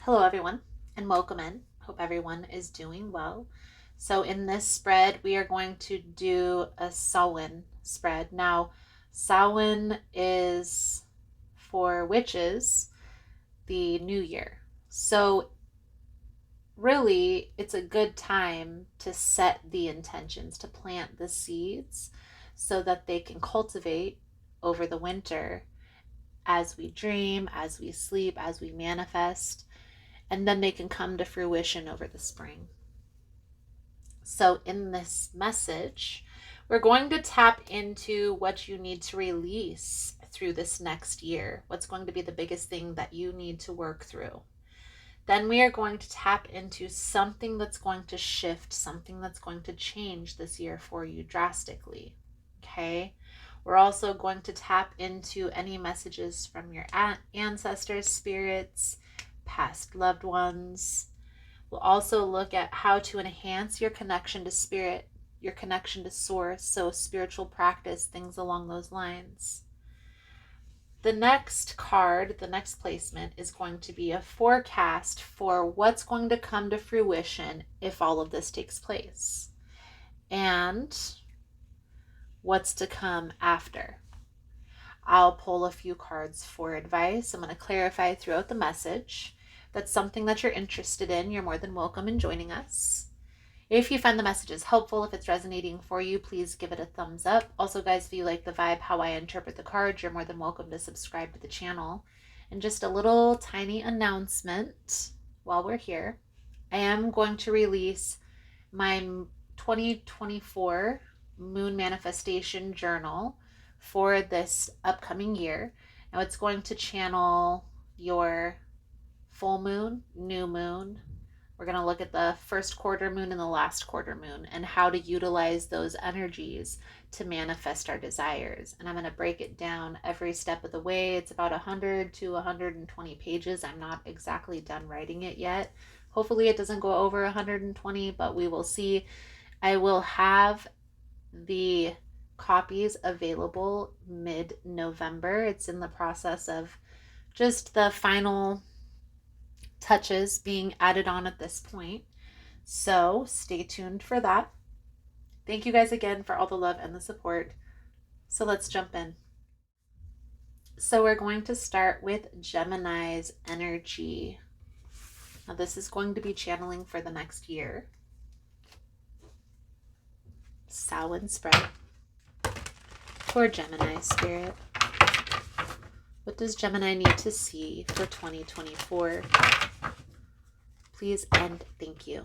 Hello, everyone, and welcome in. Hope everyone is doing well. So, in this spread, we are going to do a Samhain spread. Now, Samhain is for witches the new year. So, really, it's a good time to set the intentions, to plant the seeds so that they can cultivate over the winter as we dream, as we sleep, as we manifest, and then they can come to fruition over the spring. So, in this message, we're going to tap into what you need to release through this next year. What's going to be the biggest thing that you need to work through? Then we are going to tap into something that's going to shift, something that's going to change this year for you drastically. Okay? We're also going to tap into any messages from your ancestors, spirits, past loved ones. We'll also look at how to enhance your connection to spirit, your connection to source, so spiritual practice, things along those lines. The next card, the next placement, is going to be a forecast for what's going to come to fruition if all of this takes place, and what's to come after. I'll pull a few cards for advice. I'm going to clarify throughout the message. If that's something that you're interested in, you're more than welcome in joining us. If you find the messages helpful, if it's resonating for you, please give it a thumbs up. Also, guys, if you like the vibe, how I interpret the cards, you're more than welcome to subscribe to the channel. And just a little tiny announcement while we're here. I am going to release my 2024 Moon Manifestation Journal for this upcoming year. Now it's going to channel your full moon, new moon. We're going to look at the first quarter moon and the last quarter moon and how to utilize those energies to manifest our desires. And I'm going to break it down every step of the way. It's about 100 to 120 pages. I'm not exactly done writing it yet. Hopefully it doesn't go over 120, but we will see. I will have the copies available mid-November. It's in the process of just the final touches being added on at this point. So stay tuned for that. Thank you guys again for all the love and the support. So let's jump in. So we're going to start with Gemini's energy. Now this is going to be channeling for the next year. Samhain spread for Gemini spirit. What does Gemini need to see for 2024? Please and thank you.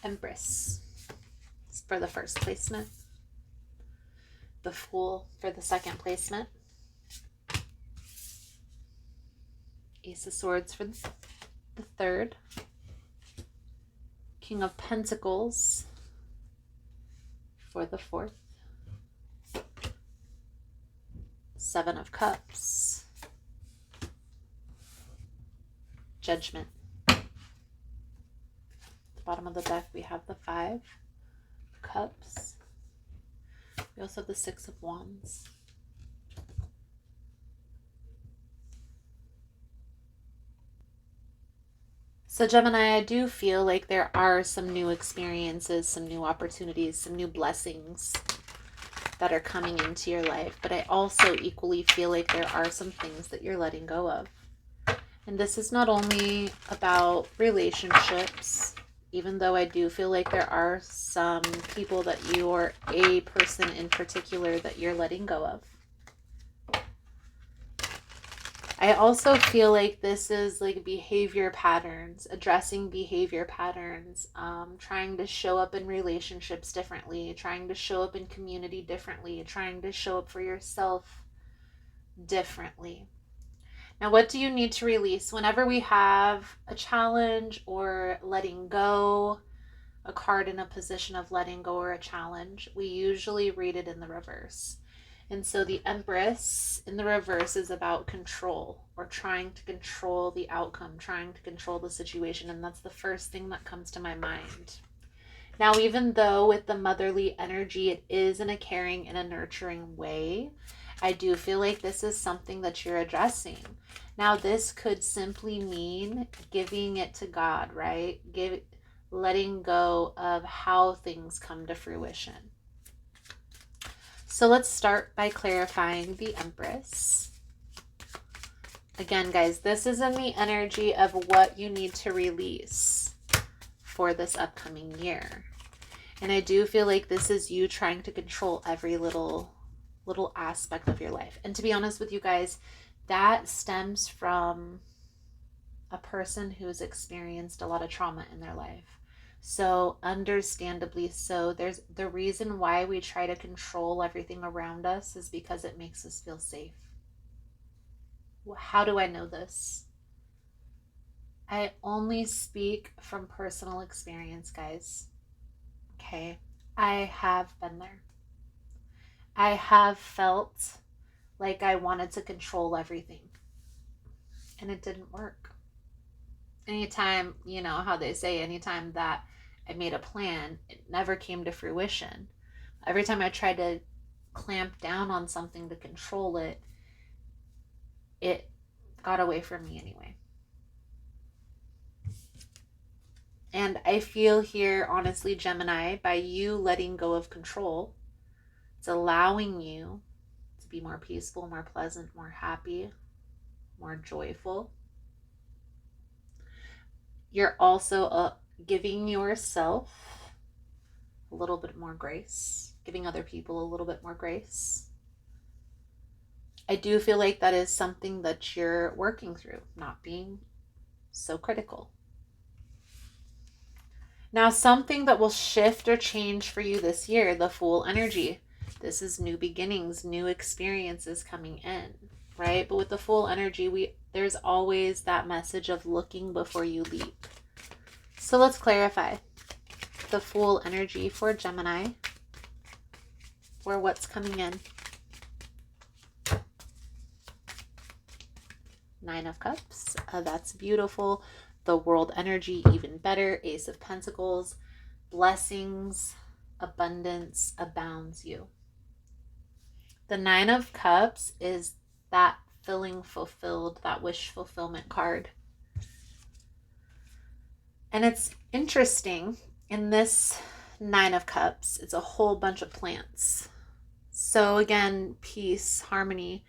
Empress for the first placement. The Fool for the second placement. Ace of Swords for the third. King of Pentacles for the fourth. Seven of Cups. Judgment. Bottom of the deck we have the Five of Cups. We also have the Six of Wands. So Gemini, I do feel like there are some new experiences, some new opportunities, some new blessings that are coming into your life, but I also equally feel like there are some things that you're letting go of. And this is not only about relationships, even though I do feel like there are some people that you or a person in particular that you're letting go of. I also feel like this is like behavior patterns, addressing behavior patterns, trying to show up in relationships differently, trying to show up in community differently, trying to show up for yourself differently. Now, what do you need to release? Whenever we have a challenge or letting go, a card in a position of letting go or a challenge, we usually read it in the reverse. And so the Empress in the reverse is about control, or trying to control the outcome, trying to control the situation. And that's the first thing that comes to my mind. Now, even though with the motherly energy, it is in a caring and a nurturing way, I do feel like this is something that you're addressing. Now, this could simply mean giving it to God, right? Letting go of how things come to fruition. So let's start by clarifying the Empress. Again, guys, this is in the energy of what you need to release for this upcoming year. And I do feel like this is you trying to control every little aspect of your life. And to be honest with you guys, that stems from a person who's experienced a lot of trauma in their life. So understandably so, there's the reason why we try to control everything around us is because it makes us feel safe. How do I know this? I only speak from personal experience, guys. Okay, I have been there. I have felt like I wanted to control everything, and it didn't work. Anytime, you know how they say, anytime that I made a plan, it never came to fruition. Every time I tried to clamp down on something to control it, it got away from me anyway. And I feel here, honestly, Gemini, by you letting go of control, it's allowing you to be more peaceful, more pleasant, more happy, more joyful. You're also giving yourself a little bit more grace, giving other people a little bit more grace. I do feel like that is something that you're working through, not being so critical. Now, something that will shift or change for you this year, the Fool energy. This is new beginnings, new experiences coming in, right? But with the Fool energy, there's always that message of looking before you leap. So let's clarify the Fool energy for Gemini, or what's coming in. 9 of Cups, that's beautiful. The World energy, even better. Ace of Pentacles, blessings, abundance abounds you. The 9 of Cups is that feeling fulfilled, that wish fulfillment card. And it's interesting, in this 9 of Cups, it's a whole bunch of plants. So again, peace, harmony,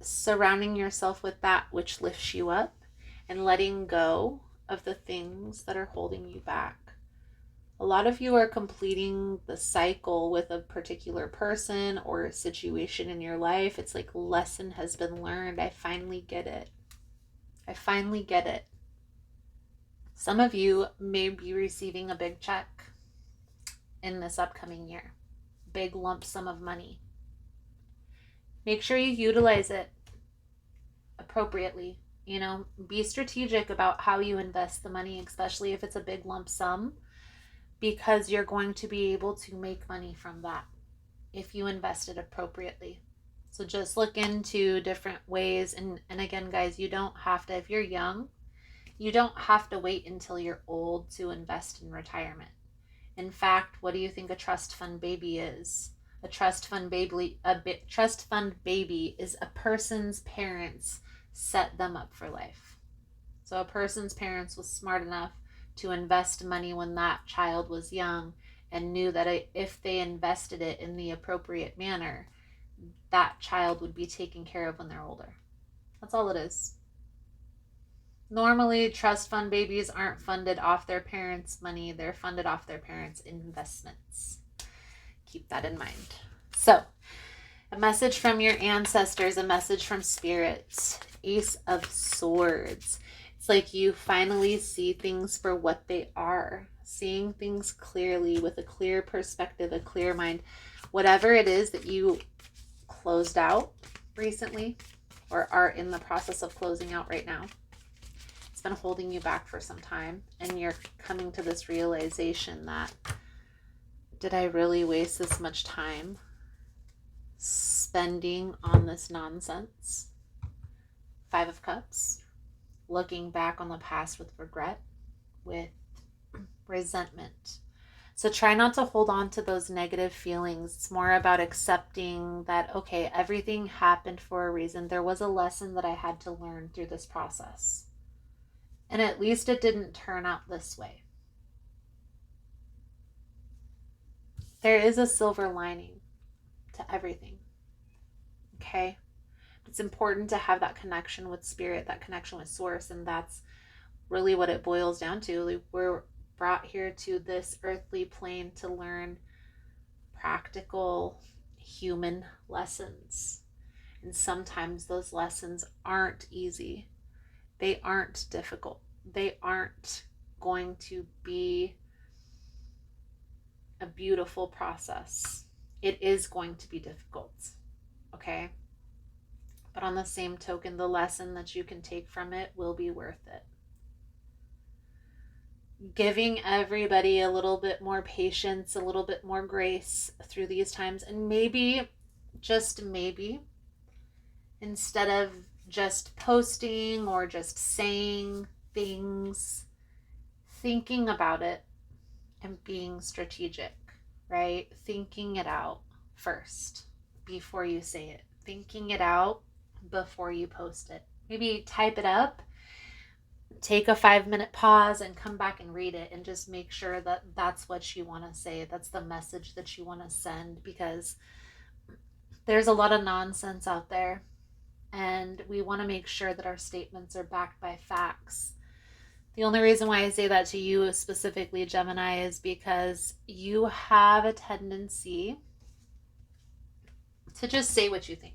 surrounding yourself with that which lifts you up, and letting go of the things that are holding you back. A lot of you are completing the cycle with a particular person or a situation in your life. It's like lesson has been learned. I finally get it. I finally get it. Some of you may be receiving a big check in this upcoming year. Big lump sum of money. Make sure you utilize it appropriately. You know, be strategic about how you invest the money, especially if it's a big lump sum, because you're going to be able to make money from that if you invest it appropriately. So just look into different ways. And again, guys, you don't have to, if you're young, you don't have to wait until you're old to invest in retirement. In fact, what do you think a trust fund baby is? A trust fund baby is a person's parents set them up for life. So a person's parents was smart enough to invest money when that child was young and knew that if they invested it in the appropriate manner, that child would be taken care of when they're older. That's all it is. Normally, trust fund babies aren't funded off their parents' money. They're funded off their parents' investments. Keep that in mind. So, a message from your ancestors, a message from spirits. Ace of Swords. It's like you finally see things for what they are. Seeing things clearly with a clear perspective, a clear mind. Whatever it is that you closed out recently, or are in the process of closing out right now. It's been holding you back for some time, and you're coming to this realization that, did I really waste this much time spending on this nonsense? 5 of Cups, looking back on the past with regret, with resentment. So try not to hold on to those negative feelings. It's more about accepting that, okay, everything happened for a reason. There was a lesson that I had to learn through this process. And at least it didn't turn out this way. There is a silver lining to everything. Okay? It's important to have that connection with spirit, that connection with source, and that's really what it boils down to. We're brought here to this earthly plane to learn practical human lessons. And sometimes those lessons aren't easy. They aren't difficult. They aren't going to be a beautiful process. It is going to be difficult. Okay? But on the same token, the lesson that you can take from it will be worth it. Giving everybody a little bit more patience, a little bit more grace through these times, and maybe, just maybe, instead of just posting or just saying things, thinking about it and being strategic, right? Thinking it out first before you say it. Thinking it out before you post it. Maybe type it up, take a 5-minute pause and come back and read it and just make sure that that's what you want to say. That's the message that you want to send, because there's a lot of nonsense out there, and we want to make sure that our statements are backed by facts. The only reason why I say that to you specifically, Gemini, is because you have a tendency to just say what you think.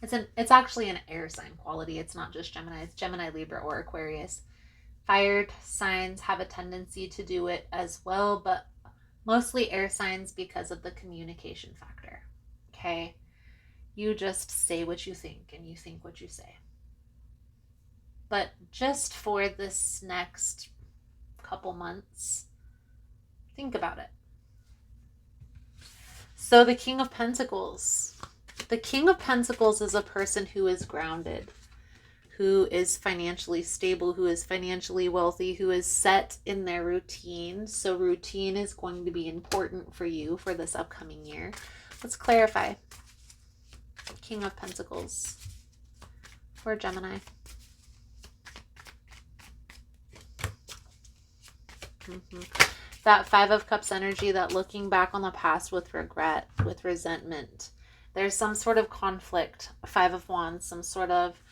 It's actually an air sign quality. It's not just Gemini. It's Gemini, Libra, or Aquarius. Fire signs have a tendency to do it as well, but mostly air signs because of the communication factor. Okay? You just say what you think, and you think what you say. But just for this next couple months, think about it. So the King of Pentacles. The King of Pentacles is a person who is grounded, who is financially stable, who is financially wealthy, who is set in their routine. So routine is going to be important for you for this upcoming year. Let's clarify. King of Pentacles for Gemini. That 5 of Cups energy, that looking back on the past with regret, with resentment. There's some sort of conflict. 5 of Wands, some sort of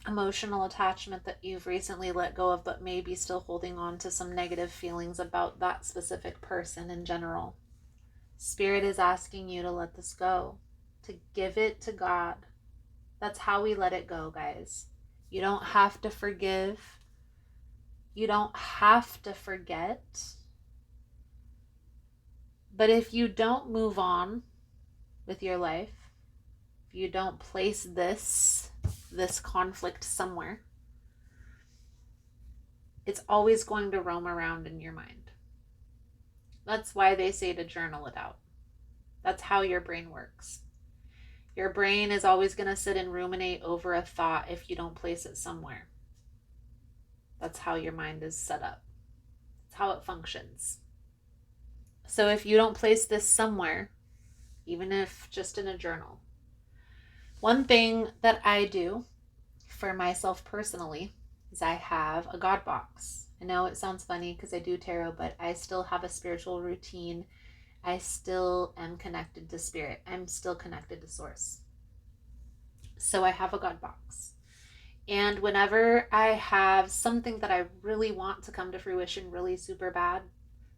emotional attachment that you've recently let go of, but maybe still holding on to some negative feelings about that specific person in general. Spirit is asking you to let this go, to give it to God. That's how we let it go, guys. You don't have to forgive. You don't have to forget. But if you don't move on with your life, if you don't place this conflict somewhere, it's always going to roam around in your mind. That's why they say to journal it out. That's how your brain works. Your brain is always going to sit and ruminate over a thought if you don't place it somewhere. That's how your mind is set up. That's how it functions. So if you don't place this somewhere, even if just in a journal, one thing that I do for myself personally is I have a God box. I know it sounds funny because I do tarot, but I still have a spiritual routine. I still am connected to spirit. I'm still connected to source. So I have a God box. And whenever I have something that I really want to come to fruition really super bad,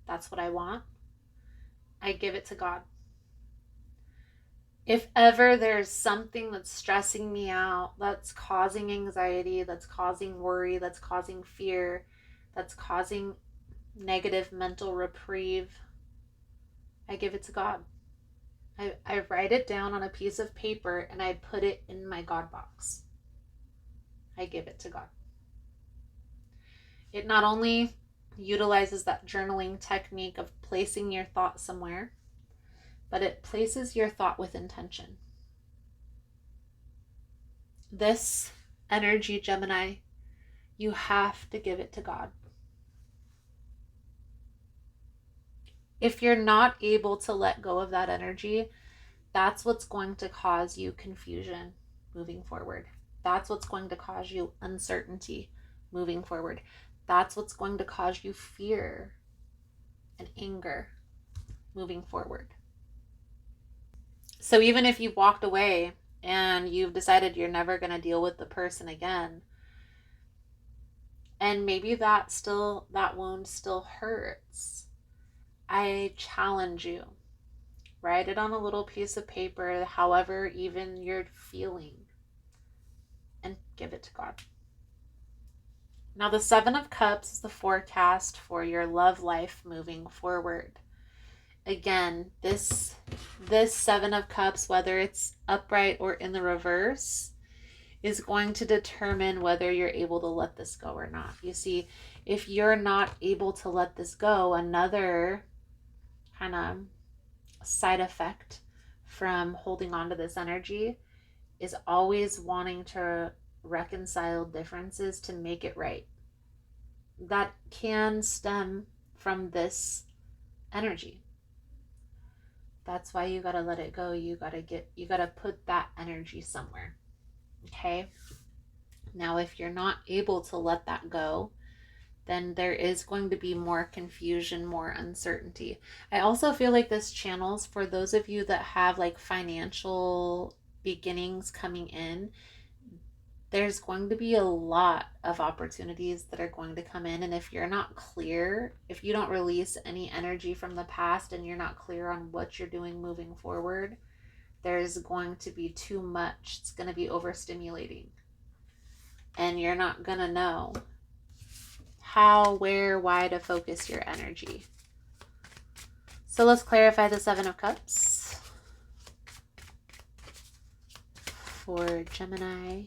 that's what I want, I give it to God. If ever there's something that's stressing me out, that's causing anxiety, that's causing worry, that's causing fear, that's causing negative mental reprieve, I give it to God. I write it down on a piece of paper and I put it in my God box. I give it to God. It not only utilizes that journaling technique of placing your thought somewhere, but it places your thought with intention. This energy, Gemini, you have to give it to God. If you're not able to let go of that energy, that's what's going to cause you confusion moving forward. That's what's going to cause you uncertainty moving forward. That's what's going to cause you fear and anger moving forward. So even if you've walked away and you've decided you're never going to deal with the person again, and maybe that wound still hurts, I challenge you, write it on a little piece of paper, however even you're feeling, and give it to God. Now, the Seven of Cups is the forecast for your love life moving forward. Again, this Seven of Cups, whether it's upright or in the reverse, is going to determine whether you're able to let this go or not. You see, if you're not able to let this go, another kind of side effect from holding on to this energy is always wanting to reconcile differences to make it right. That can stem from this energy. That's why you gotta let it go. You gotta put that energy somewhere. Okay? Now, if you're not able to let that go, then there is going to be more confusion, more uncertainty. I also feel like this channels for those of you that have like financial beginnings coming in. There's going to be a lot of opportunities that are going to come in. And if you're not clear, if you don't release any energy from the past and you're not clear on what you're doing moving forward, there's going to be too much. It's going to be overstimulating. And you're not going to know how, where, why to focus your energy. So let's clarify the Seven of Cups for Gemini.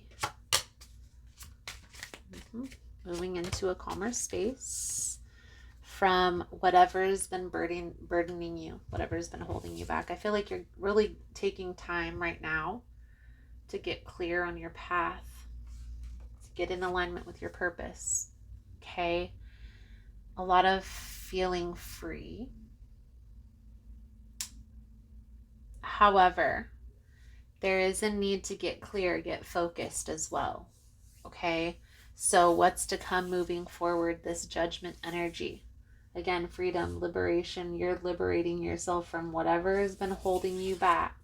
Moving into a calmer space from whatever's been burdening you, whatever's been holding you back. I feel like you're really taking time right now to get clear on your path, to get in alignment with your purpose. Okay? A lot of feeling free. However, there is a need to get clear, get focused as well. Okay? So what's to come moving forward, this judgment energy? Again, freedom, liberation. You're liberating yourself from whatever has been holding you back.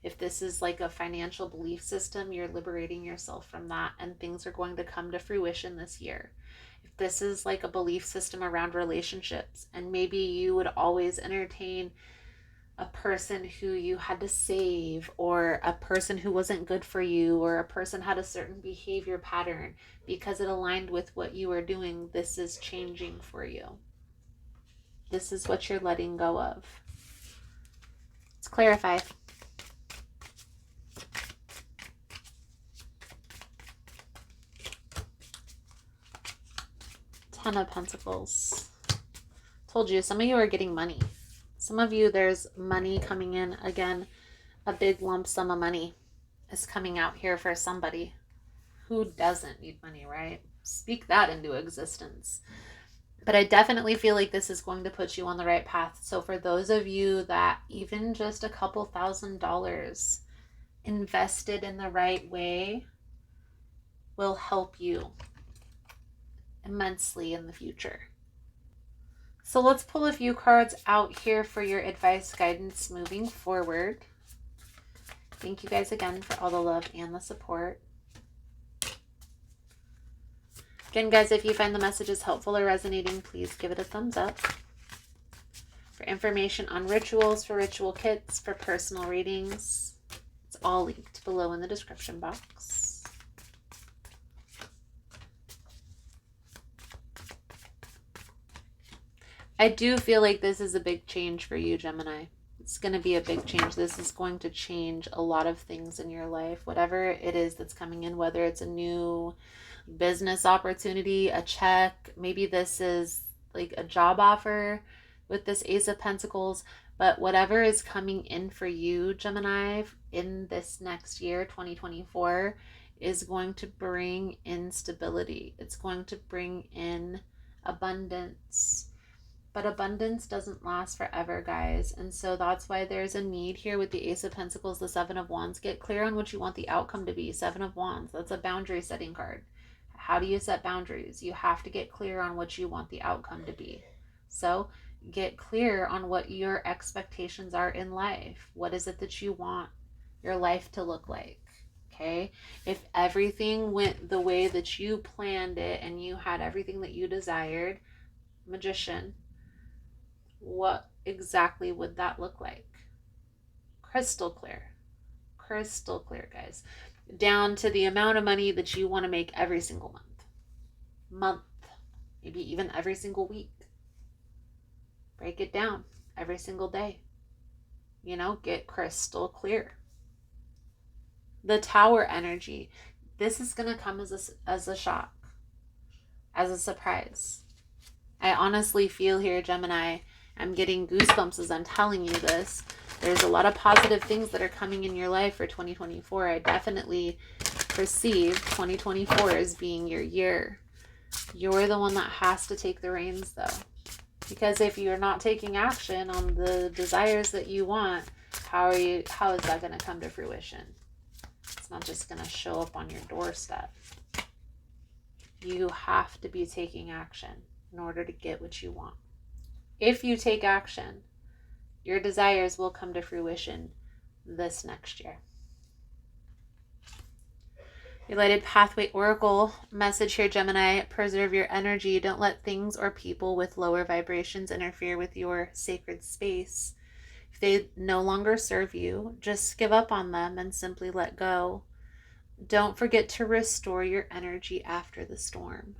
If this is like a financial belief system, you're liberating yourself from that, and things are going to come to fruition this year. If this is like a belief system around relationships, and maybe you would always entertain a person who you had to save, or a person who wasn't good for you, or a person had a certain behavior pattern because it aligned with what you were doing, this is changing for you. This is what you're letting go of. Let's clarify. Ten of Pentacles. Told you, some of you are getting money. Some of you, there's money coming in. Again, a big lump sum of money is coming out here for somebody. Who doesn't need money, right? Speak that into existence. But I definitely feel like this is going to put you on the right path. So for those of you that even just a couple $1,000s invested in the right way will help you immensely in the future. So let's pull a few cards out here for your advice, guidance moving forward. Thank you guys again for all the love and the support. Again, guys, if you find the messages helpful or resonating, please give it a thumbs up. For information on rituals, for ritual kits, for personal readings, it's all linked below in the description box. I do feel like this is a big change for you, Gemini. It's going to be a big change. This is going to change a lot of things in your life. Whatever it is that's coming in, whether it's a new business opportunity, a check, maybe this is like a job offer with this Ace of Pentacles, but whatever is coming in for you, Gemini, in this next year, 2024, is going to bring in stability. It's going to bring in abundance. But abundance doesn't last forever, guys. And so that's why there's a need here with the Ace of Pentacles, the Seven of Wands. Get clear on what you want the outcome to be. Seven of Wands, that's a boundary setting card. How do you set boundaries? You have to get clear on what you want the outcome to be. So get clear on what your expectations are in life. What is it that you want your life to look like? Okay? If everything went the way that you planned it and you had everything that you desired, Magician, what exactly would that look like? Crystal clear, guys, down to the amount of money that you want to make every single month, maybe even every single week. Break it down every single day. Get crystal clear. The Tower energy, this is going to come as a shock, as a surprise. I honestly feel here, Gemini, I'm getting goosebumps as I'm telling you this. There's a lot of positive things that are coming in your life for 2024. I definitely perceive 2024 as being your year. You're the one that has to take the reins, though. Because if you're not taking action on the desires that you want, how is that going to come to fruition? It's not just going to show up on your doorstep. You have to be taking action in order to get what you want. If you take action, your desires will come to fruition this next year. Related Pathway Oracle message here, Gemini. Preserve your energy. Don't let things or people with lower vibrations interfere with your sacred space. If they no longer serve you, just give up on them and simply let go. Don't forget to restore your energy after the storm.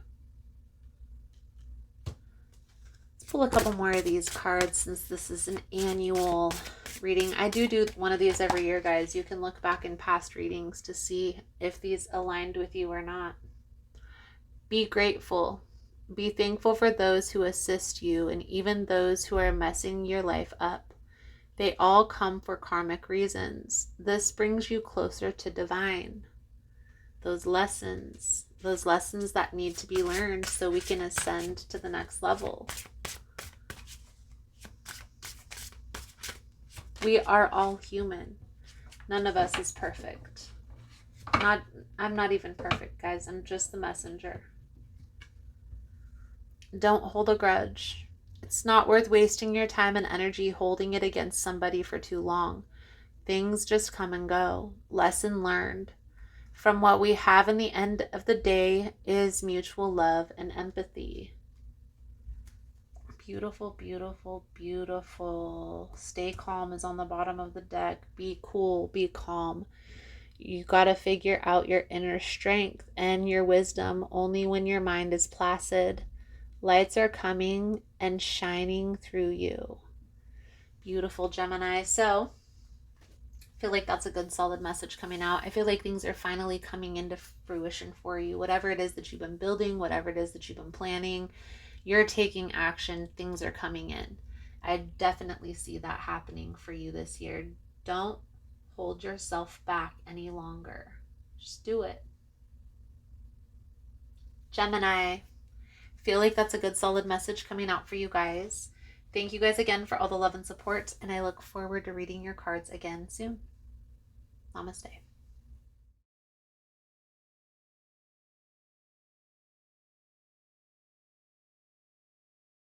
Pull a couple more of these cards since this is an annual reading. I do one of these every year, guys. You can look back in past readings to see if these aligned with you or not. Be grateful. Be thankful for those who assist you and even those who are messing your life up. They all come for karmic reasons. This brings you closer to divine. Those lessons that need to be learned so we can ascend to the next level. We are all human. None of us is perfect. I'm not even perfect, guys. I'm just the messenger. Don't hold a grudge. It's not worth wasting your time and energy holding it against somebody for too long. Things just come and go. Lesson learned. From what we have in the end of the day is mutual love and empathy. Beautiful, beautiful, beautiful. Stay calm is on the bottom of the deck. Be cool, be calm. You got to figure out your inner strength and your wisdom only when your mind is placid. Lights are coming and shining through you. Beautiful, Gemini. So, I feel like that's a good solid message coming out. I feel like things are finally coming into fruition for you. Whatever it is that you've been building, whatever it is that you've been planning, you're taking action. Things are coming in. I definitely see that happening for you this year. Don't hold yourself back any longer. Just do it. Gemini, feel like that's a good solid message coming out for you guys. Thank you guys again for all the love and support, and I look forward to reading your cards again soon. Namaste.